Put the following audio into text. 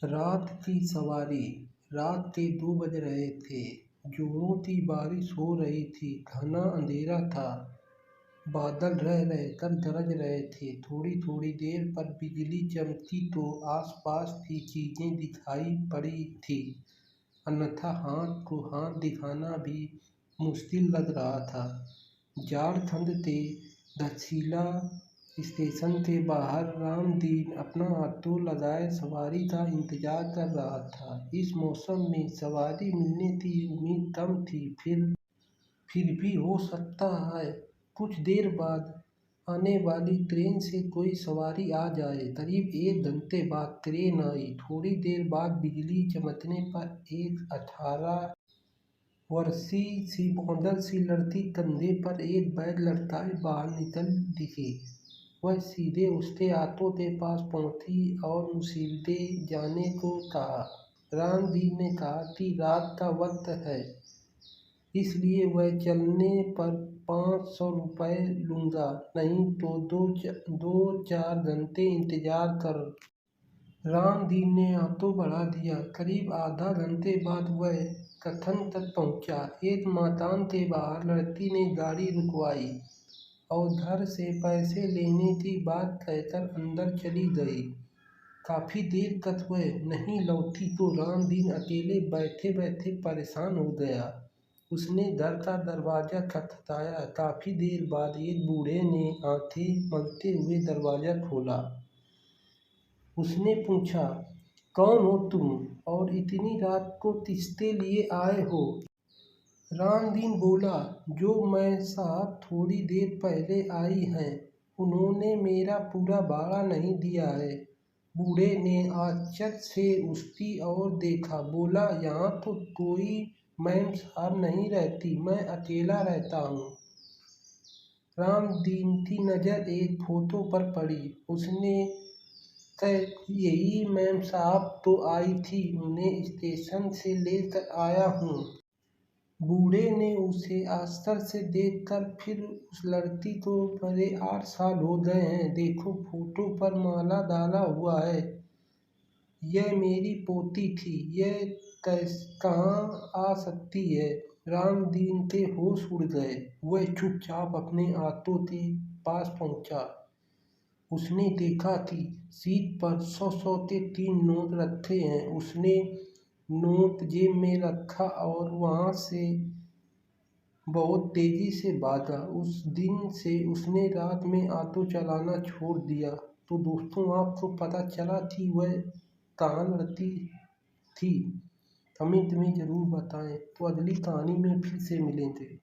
रात की सवारी। रात के 2 बज रहे थे। जोरों की बारिश हो रही थी। घना अंधेरा था। बादल रह रहकर गरज रहे थे। थोड़ी थोड़ी देर पर बिजली चमकी तो आसपास की चीजें दिखाई पड़ी थी, अन्यथा हाथ को हाथ दिखाना भी मुश्किल लग रहा था। झारखंड के दक्षिला स्टेशन के बाहर रामदीन अपना ऑटो लगाए सवारी का इंतजार कर रहा था। इस मौसम में सवारी मिलने की उम्मीद कम थी, फिर भी हो सकता है कुछ देर बाद आने वाली ट्रेन से कोई सवारी आ जाए। करीब 1 घंटे बाद ट्रेन आई। थोड़ी देर बाद बिजली चमकने पर एक 18 वर्षीय सी मॉडल सी लड़की कंधे पर एक बैग लटकाए बाहर निकल दिखी। वह सीधे उसके ऑटो के पास पहुंची और मुसीबतें जाने को कहा। रामदीन ने कहा कि रात का वक्त है, इसलिए वह चलने पर 500 रुपये लूँगा, नहीं तो 2-4 घंटे इंतजार कर। रामदीन ने ऑटो बढ़ा दिया। करीब आधा घंटे बाद वह कथन तक पहुंचा। एक मकान के बाहर लड़की ने गाड़ी रुकवाई और घर से पैसे लेने की बात कहकर अंदर चली गई। काफी देर तक वह नहीं लौटी तो रामदीन अकेले बैठे बैठे परेशान हो गया। उसने घर का दरवाजा खटखटाया। काफी देर बाद एक बूढ़े ने आंखें मलते हुए दरवाजा खोला। उसने पूछा, कौन हो तुम और इतनी रात को किसके लिए आए हो? रामदीन बोला, जो मैं साहब थोड़ी देर पहले आई हैं, उन्होंने मेरा पूरा भाड़ा नहीं दिया है। बूढ़े ने आश्चर्य से उसकी ओर देखा। बोला, यहाँ तो कोई मैम साहब नहीं रहती, मैं अकेला रहता हूँ। रामदीन की नज़र एक फोटो पर पड़ी। उसने यही मैम साहब तो आई थी, उन्हें स्टेशन से लेकर आया हूँ। बूढ़े ने उसे आश्चर्य से देखकर फिर उस लड़की को, बड़े 8 साल हो गए हैं, देखो फोटो पर माला डाला हुआ है, यह मेरी पोती थी, यह कहाँ आ सकती है? रामदीन के होश उड़ गए। वह चुपचाप अपने ऑटो के पास पहुंचा। उसने देखा कि सीट पर 100-100 के 3 नोट रखे हैं। उसने नोट जेब में रखा और वहाँ से बहुत तेजी से भागा। उस दिन से उसने रात में ऑटो चलाना छोड़ दिया। तो दोस्तों, आपको पता चला कि वह कहाँ लड़ती थी? कमेंट में ज़रूर बताएं। तो अगली कहानी में फिर से मिलेंगे।